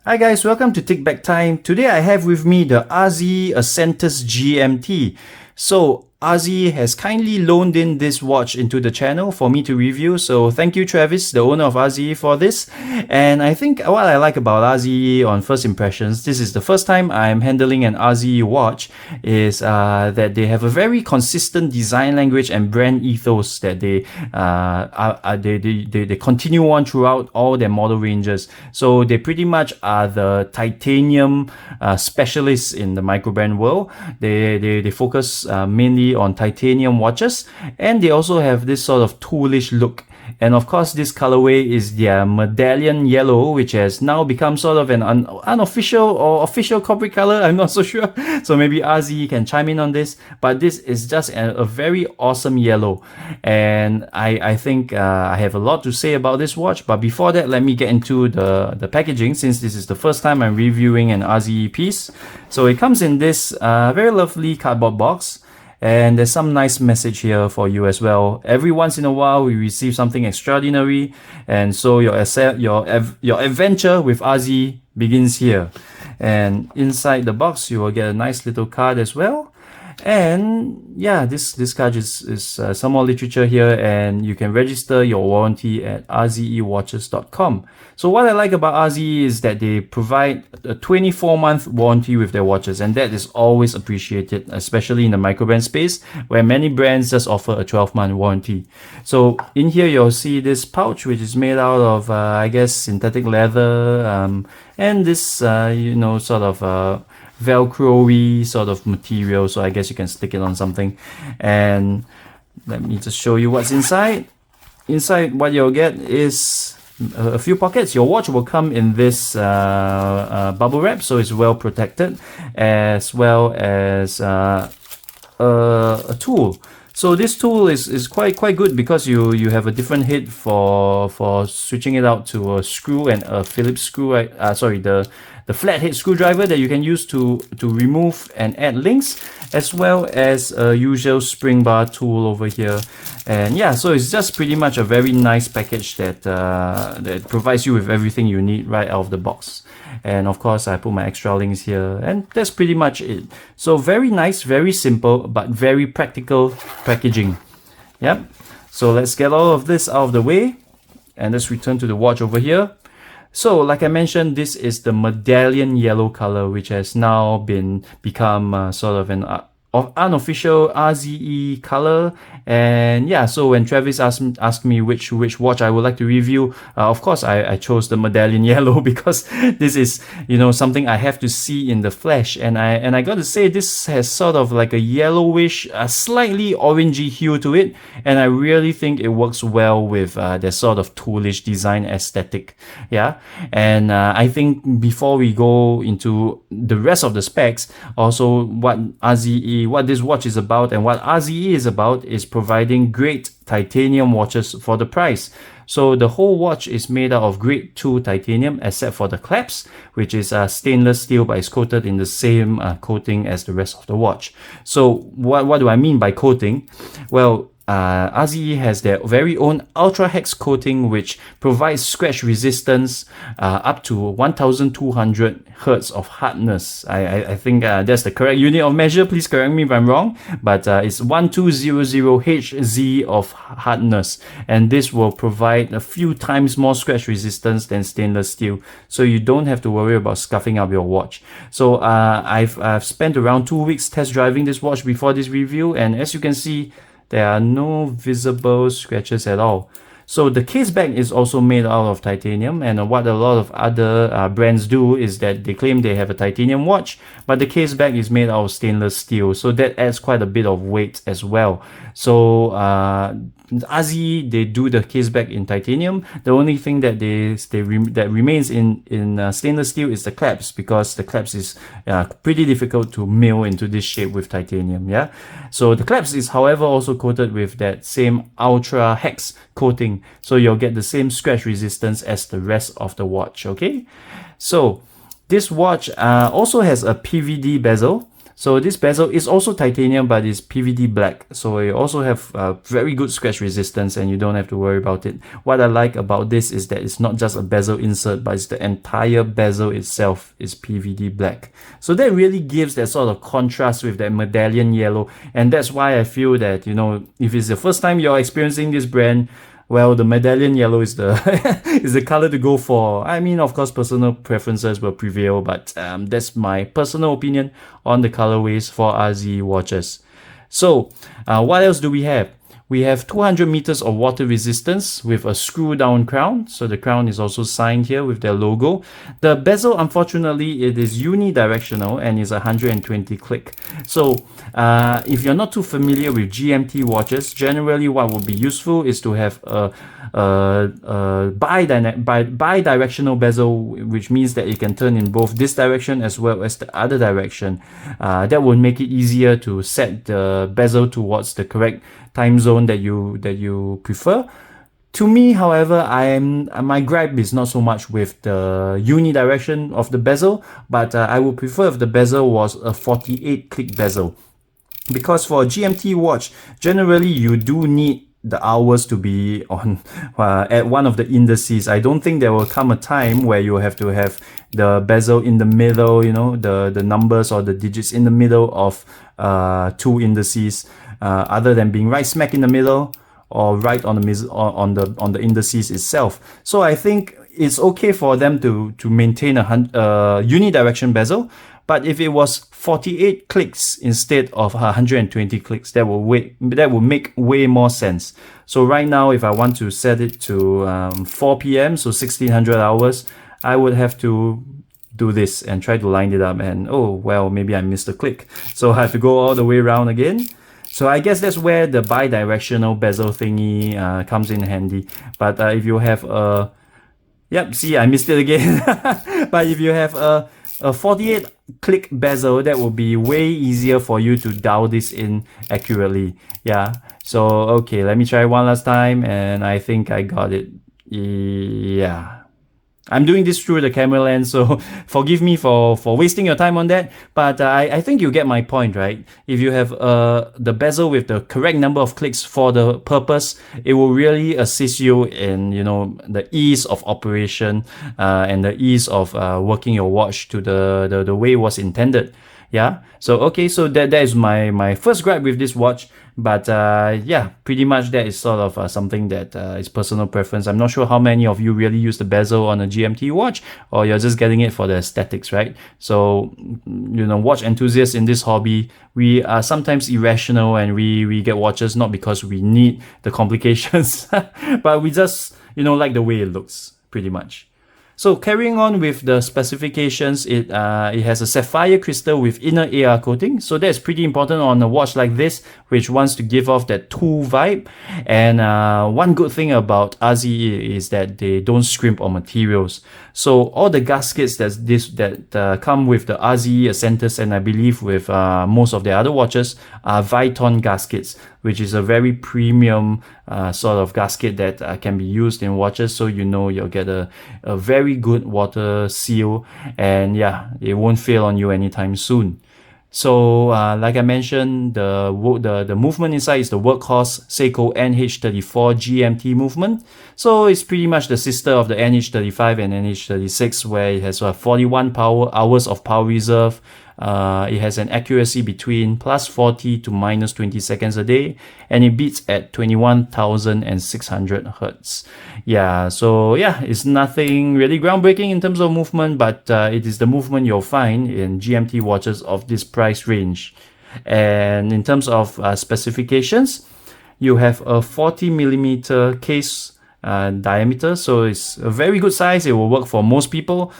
Hi guys, welcome to Tick Back Time. Today I have with me the RZE Ascentus GMT. So RZE has kindly loaned in this watch into the channel for me to review. So thank you Travis, the owner of RZE, for this. And I think what I like about RZE on first impressions, this is the first time I'm handling an RZE watch, is that they have a very consistent design language and brand ethos that they continue on throughout all their model ranges. So they pretty much are the titanium specialists in the microbrand world. They focus mainly on titanium watches, and they also have this sort of toolish look. And of course, this colorway is their Medallion Yellow, which has now become sort of an unofficial or official corporate color. I'm not so sure. So maybe RZE can chime in on this. But this is just a very awesome yellow. And I think I have a lot to say about this watch. But before that, let me get into the packaging, since this is the first time I'm reviewing an RZE piece. So it comes in this very lovely cardboard box. And there's some nice message here for you as well. Every once in a while, we receive something extraordinary, and so your adventure with RZE begins here. And inside the box, you will get a nice little card as well. And yeah, this card is some more literature here, and you can register your warranty at rzewatches.com. So what I like about RZE is that they provide a 24-month warranty with their watches, and that is always appreciated, especially in the microbrand space, where many brands just offer a 12-month warranty. So in here, you'll see this pouch, which is made out of, I guess, synthetic leather, and this, sort of Velcro-y sort of material, so I guess you can stick it on something. And let me just show you what's inside. Inside, what you'll get is a few pockets. Your watch will come in this bubble wrap, so it's well protected, as well as a tool. So this tool is quite good because you have a different head for switching it out to a screw and a Phillips screw. The flathead screwdriver that you can use to remove and add links, as well as a usual spring bar tool over here. And yeah, so it's just pretty much a very nice package that provides you with everything you need right out of the box. And of course, I put my extra links here, and that's pretty much it. So very nice, very simple, but very practical packaging. Yep. So let's get all of this out of the way, and let's return to the watch over here. So, like I mentioned, this is the Medallion Yellow color, which has now become sort of an unofficial RZE color. And yeah, so when Travis asked me which watch I would like to review, of course I chose the Medallion Yellow because this is, something I have to see in the flesh. And I got to say, this has sort of like a yellowish, slightly orangey hue to it, and I really think it works well with their sort of toolish design aesthetic. Yeah, and I think before we go into the rest of the specs, also what this watch is about and what RZE is about is providing great titanium watches for the price. So the whole watch is made out of grade 2 titanium, except for the clasp, which is stainless steel, but it's coated in the same coating as the rest of the watch. So what do I mean by coating? Well, RZE has their very own ultra hex coating, which provides scratch resistance up to 1200 hertz of hardness. I think that's the correct unit of measure. Please correct me if I'm wrong, but it's 1200 Hz of hardness, and this will provide a few times more scratch resistance than stainless steel, so you don't have to worry about scuffing up your watch. So I've spent around 2 weeks test driving this watch before this review, and as you can see, there are no visible scratches at all. So the case back is also made out of titanium, and what a lot of other brands do is that they claim they have a titanium watch, but the case back is made out of stainless steel, so that adds quite a bit of weight as well. So RZE, they do the case back in titanium. The only thing that that remains in stainless steel is the clasp, because the clasp is pretty difficult to mill into this shape with titanium. Yeah, so the clasp is, however, also coated with that same ultra hex coating, so you'll get the same scratch resistance as the rest of the watch. Okay, so this watch also has a PVD bezel. So this bezel is also titanium, but it's PVD black. So it also have very good scratch resistance, and you don't have to worry about it. What I like about this is that it's not just a bezel insert, but it's the entire bezel itself is PVD black. So that really gives that sort of contrast with that Medallion Yellow, and that's why I feel that, you know, if it's the first time you're experiencing this brand, well, the Medallion Yellow is the is the color to go for. I mean, of course, personal preferences will prevail, but that's my personal opinion on the colorways for RZE watches. So, what else do we have? We have 200 meters of water resistance with a screw down crown. So the crown is also signed here with their logo. The bezel, unfortunately, it is unidirectional and is 120 click. So if you're not too familiar with GMT watches, generally what would be useful is to have a bi-directional bezel, which means that it can turn in both this direction as well as the other direction. That will make it easier to set the bezel towards the correct time zone that you prefer. To me, however, my gripe is not so much with the unidirection of the bezel, but I would prefer if the bezel was a 48 click bezel. Because for a GMT watch, generally you do need the hours to be on at one of the indices. I don't think there will come a time where you have to have the bezel in the middle, you know, the numbers or the digits in the middle of two indices, other than being right smack in the middle or right on the indices itself. So I think it's okay for them to maintain a unidirection bezel, but if it was 48 clicks instead of 120 clicks, that will make way more sense. So right now, if I want to set it to 4 p.m., so 1600 hours, I would have to do this and try to line it up, and oh well, maybe I missed a click, so I have to go all the way around again. So I guess that's where the bi-directional bezel thingy comes in handy. But if you have a, yep, see, I missed it again. But if you have a 48 click bezel, that will be way easier for you to dial this in accurately. Yeah, so okay, let me try one last time, and I think I got it. Yeah, I'm doing this through the camera lens, so forgive me for wasting your time on that, but I think you get my point, right? If you have the bezel with the correct number of clicks for the purpose, it will really assist you in, you know, the ease of operation and the ease of working your watch to the way it was intended. Yeah, so okay, so that is my first gripe with this watch. But yeah, pretty much that is sort of something that is personal preference. I'm not sure how many of you really use the bezel on a GMT watch, or you're just getting it for the aesthetics, right? So, you know, watch enthusiasts in this hobby, we are sometimes irrational, and we get watches not because we need the complications, but we just, you know, like the way it looks, pretty much. So carrying on with the specifications, it has a sapphire crystal with inner AR coating. So that's pretty important on a watch like this, which wants to give off that tool vibe. And one good thing about RZE is that they don't scrimp on materials. So all the gaskets that come with the RZE Ascentus, and I believe with most of the other watches, are Viton gaskets, which is a very premium sort of gasket that can be used in watches. So you know you'll get a very good water seal, and yeah, it won't fail on you anytime soon. So like I mentioned, the movement inside is the workhorse Seiko NH34 GMT movement. So it's pretty much the sister of the NH35 and NH36, where it has 41 hours of power reserve. It has an accuracy between plus 40 to minus 20 seconds a day, and it beats at 21,600 Hertz. Yeah, so yeah, it's nothing really groundbreaking in terms of movement, but it is the movement you'll find in GMT watches of this price range. And in terms of specifications, you have a 40mm case diameter, so it's a very good size. It will work for most people.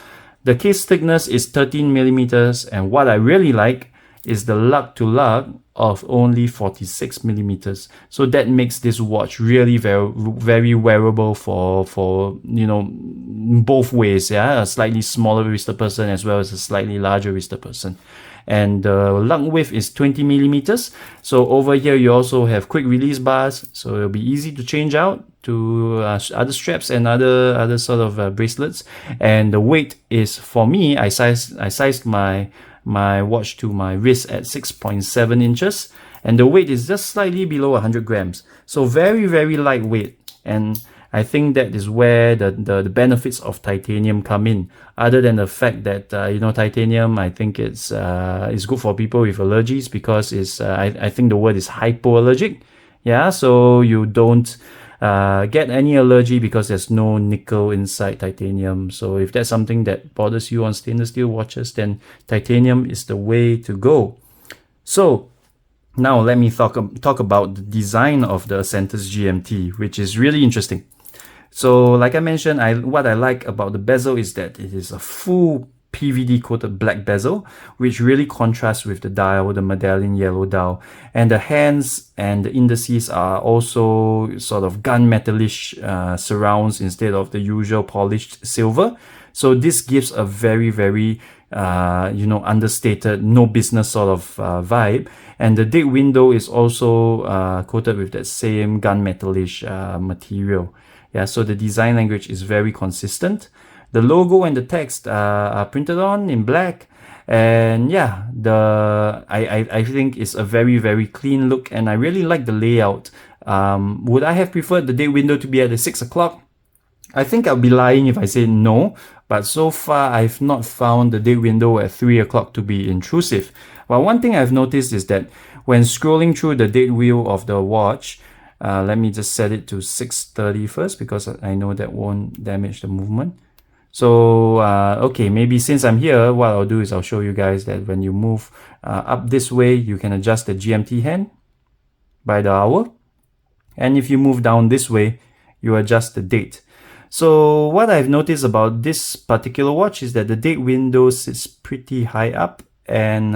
The case thickness is 13mm, and what I really like is the lug to lug of only 46mm. So that makes this watch really very wearable for you know, both ways. Yeah, a slightly smaller wristed person as well as a slightly larger wristed person. And the lug width is 20mm. So over here you also have quick release bars, so it'll be easy to change out to other straps and other sort of bracelets. And the weight is, for me, I sized my my watch to my wrist at 6.7 inches, and the weight is just slightly below 100 grams. So very, very lightweight. And I think that is where the benefits of titanium come in. Other than the fact that you know, titanium, I think it's good for people with allergies, because it's I think the word is hypoallergic. Yeah, so you don't get any allergy because there's no nickel inside titanium. So if that's something that bothers you on stainless steel watches, then titanium is the way to go. So now let me talk about the design of the Ascentus GMT, which is really interesting. So like I mentioned, what I like about the bezel is that it is a full PVD coated black bezel, which really contrasts with the dial, the Medallion Yellow dial. And the hands and the indices are also sort of gunmetalish surrounds instead of the usual polished silver. So this gives a very, very you know, understated, no business sort of vibe. And the date window is also coated with that same gunmetalish material. Yeah, so the design language is very consistent. The logo and the text are printed on in black, and yeah, I think it's a very, very clean look, and I really like the layout. Would I have preferred the date window to be at the 6 o'clock? I think I'll be lying if I say no, but so far I've not found the date window at 3 o'clock to be intrusive. Well, one thing I've noticed is that when scrolling through the date wheel of the watch, let me just set it to 6:30 first, because I know that won't damage the movement. So, okay, maybe since I'm here, what I'll do is I'll show you guys that when you move up this way, you can adjust the GMT hand by the hour. And if you move down this way, you adjust the date. So what I've noticed about this particular watch is that the date window sits pretty high up, and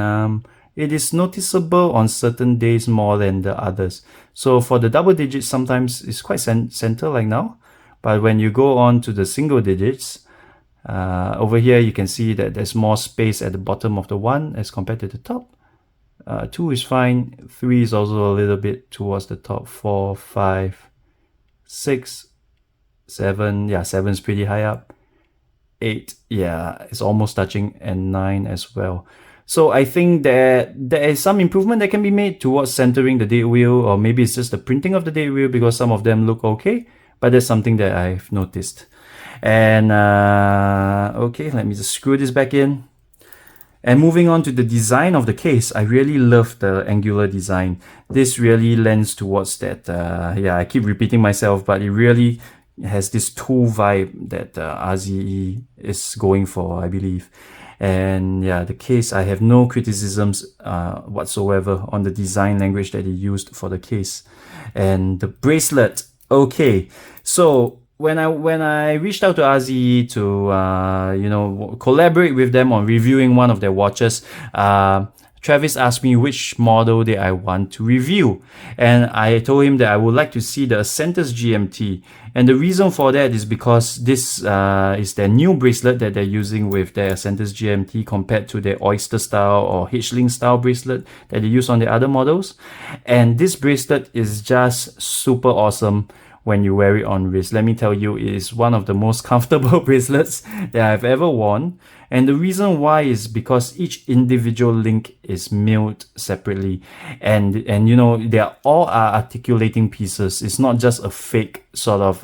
it is noticeable on certain days more than the others. So for the double digits, sometimes it's quite center like now. But when you go on to the single digits, over here you can see that there's more space at the bottom of the 1 as compared to the top. 2 is fine, 3 is also a little bit towards the top, 4, 5, 6, 7, yeah, 7 is pretty high up, 8, yeah, it's almost touching, and 9 as well. So I think that there is some improvement that can be made towards centering the date wheel, or maybe it's just the printing of the date wheel, because some of them look okay, but that's something that I've noticed. And okay, let me just screw this back in. And moving on to the design of the case, I really love the angular design. This really lends towards that, yeah, I keep repeating myself, but it really has this tool vibe that RZE is going for, I believe. And yeah, the case, I have no criticisms whatsoever on the design language that he used for the case. And the bracelet, okay, so when I reached out to RZE to you know, collaborate with them on reviewing one of their watches, Travis asked me which model that I want to review, and I told him that I would like to see the Ascentus GMT. And the reason for that is because this is their new bracelet that they're using with their Ascentus GMT, compared to their Oyster style or H-Link style bracelet that they use on the other models. And this bracelet is just super awesome when you wear it on wrist. Let me tell you, it is one of the most comfortable bracelets that I've ever worn. And the reason why is because each individual link is milled separately. And you know, they are all articulating pieces. It's not just a fake sort of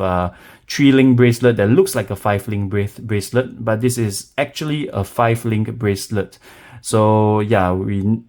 3-link bracelet that looks like a 5-link bracelet, but this is actually a 5-link bracelet. So yeah,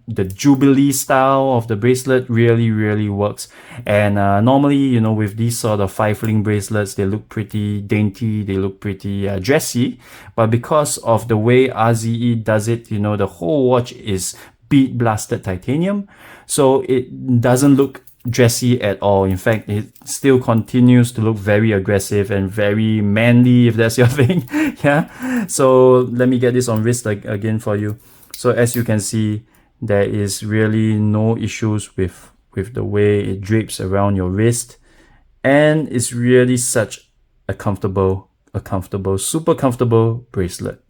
the Jubilee style of the bracelet really works. And normally, you know, with these sort of 5-link bracelets, they look pretty dainty, they look pretty dressy. But because of the way RZE does it, you know, the whole watch is bead blasted titanium, so it doesn't look dressy at all. In fact, it still continues to look very aggressive and very manly, if that's your thing. Yeah, so let me get this on wrist again for you. So as you can see, there is really no issues with the way it drapes around your wrist, and it's really such a comfortable, super comfortable bracelet,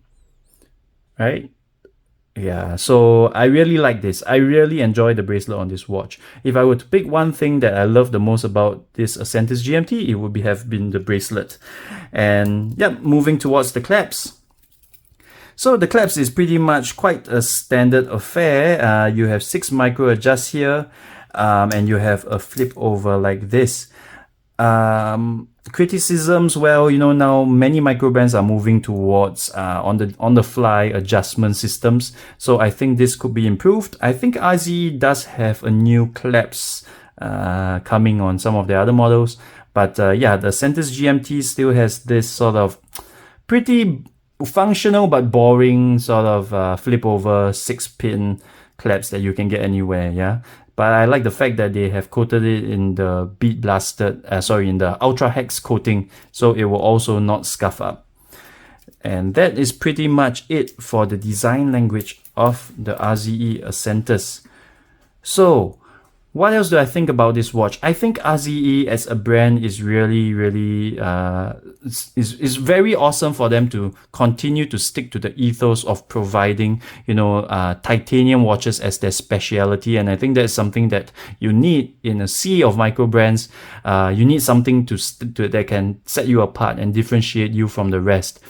right? Yeah, so I really like this. I really enjoy the bracelet on this watch. If I were to pick one thing that I love the most about this Ascentus GMT, it would have been the bracelet. And yeah, moving towards the clasps. So the clasp is pretty much quite a standard affair. You have 6 micro adjusts here, and you have a flip over like this. Criticisms, well, you know, now many micro brands are moving towards on the fly adjustment systems, so I think this could be improved. I think RZE does have a new clasp coming on some of the other models, but yeah, the Ascentus GMT still has this sort of pretty functional but boring sort of flip over 6-pin clasps that you can get anywhere. Yeah, but I like the fact that they have coated it in the bead blasted, in the ultra hex coating, so it will also not scuff up. And that is pretty much it for the design language of the RZE Ascentus. So what else do I think about this watch? I think RZE as a brand is really is very awesome for them to continue to stick to the ethos of providing, you know, titanium watches as their specialty. And I think that's something that you need in a sea of micro brands. You need something that can set you apart and differentiate you from the rest.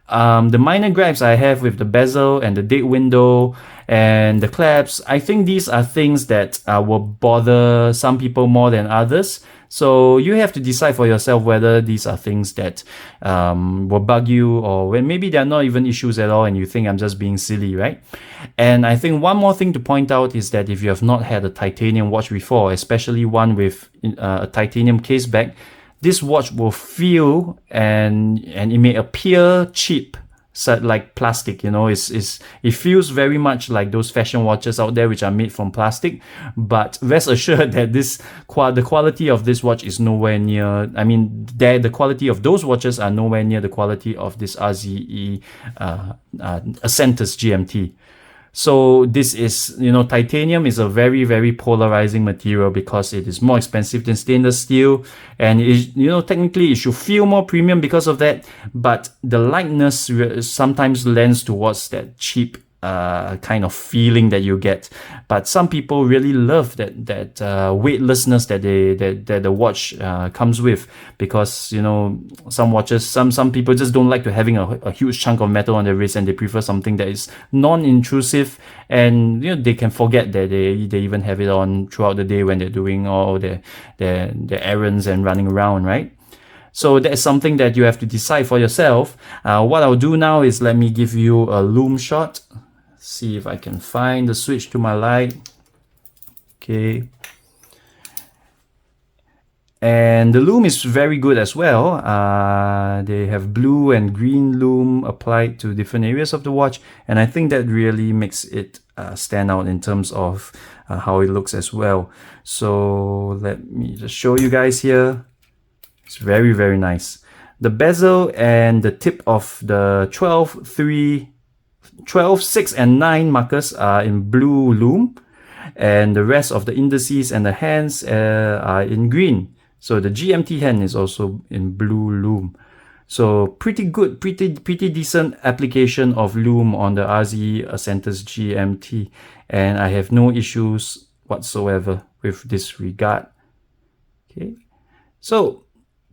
The minor gripes I have with the bezel and the date window and the clasps, I think these are things that will bother some people more than others. So you have to decide for yourself whether these are things that will bug you, or when maybe they're not even issues at all and you think I'm just being silly, right? And I think one more thing to point out is that if you have not had a titanium watch before, especially one with a titanium case back, this watch will feel and it may appear cheap, like plastic, you know. It feels very much like those fashion watches out there which are made from plastic, but rest assured that the quality of this watch is nowhere near, I mean, the quality of those watches are nowhere near the quality of this RZE Ascentus GMT. So this is, you know, titanium is a very polarizing material because it is more expensive than stainless steel, and it, you know, technically it should feel more premium because of that, but the lightness sometimes lends towards that cheap kind of feeling that you get. But some people really love that weightlessness that the watch comes with, because, you know, some watches, some people just don't like to having a huge chunk of metal on their wrist, and they prefer something that is non-intrusive, and, you know, they can forget that they even have it on throughout the day when they're doing all their errands and running around, right? So that's something that you have to decide for yourself. What I'll do now is let me give you a Lume shot. See if I can find the switch to my light. Okay. And the Lume is very good as well. They have blue and green Lume applied to different areas of the watch, and I think that really makes it stand out in terms of how it looks as well. So let me just show you guys here. It's very nice. The bezel and the tip of the 12, 6 and 9 markers are in blue Lume, and the rest of the indices and the hands are in green. So the GMT hand is also in blue Lume. So pretty good, pretty decent application of Lume on the RZE Ascentus GMT, and I have no issues whatsoever with this regard. Okay, so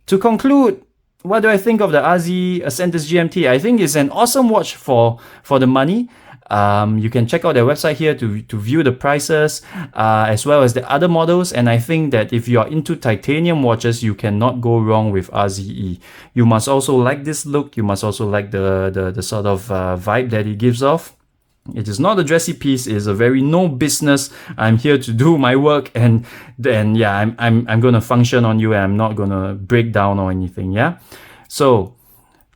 to conclude, what do I think of the RZE Ascentus GMT? I think it's an awesome watch for the money. You can check out their website here to view the prices, as well as the other models. And I think that if you are into titanium watches, you cannot go wrong with RZE. You must also like this look. You must also like the sort of vibe that it gives off. It is not a dressy piece. It is a very no business. I'm here to do my work, and then yeah, I'm gonna function on you, and I'm not gonna break down or anything. Yeah, so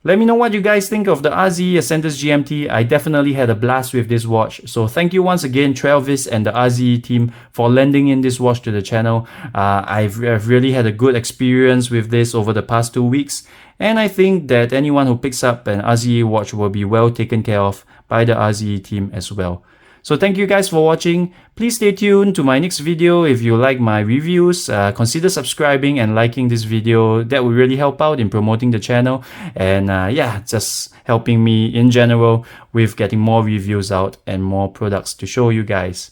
let me know what you guys think of the RZE Ascentus GMT. I definitely had a blast with this watch. So thank you once again, Travis and the RZE team, for lending in this watch to the channel. I've really had a good experience with this over the past 2 weeks. And I think that anyone who picks up an RZE watch will be well taken care of by the RZE team as well. So thank you guys for watching. Please stay tuned to my next video. If you like my reviews, consider subscribing and liking this video. That will really help out in promoting the channel, and yeah, just helping me in general with getting more reviews out and more products to show you guys.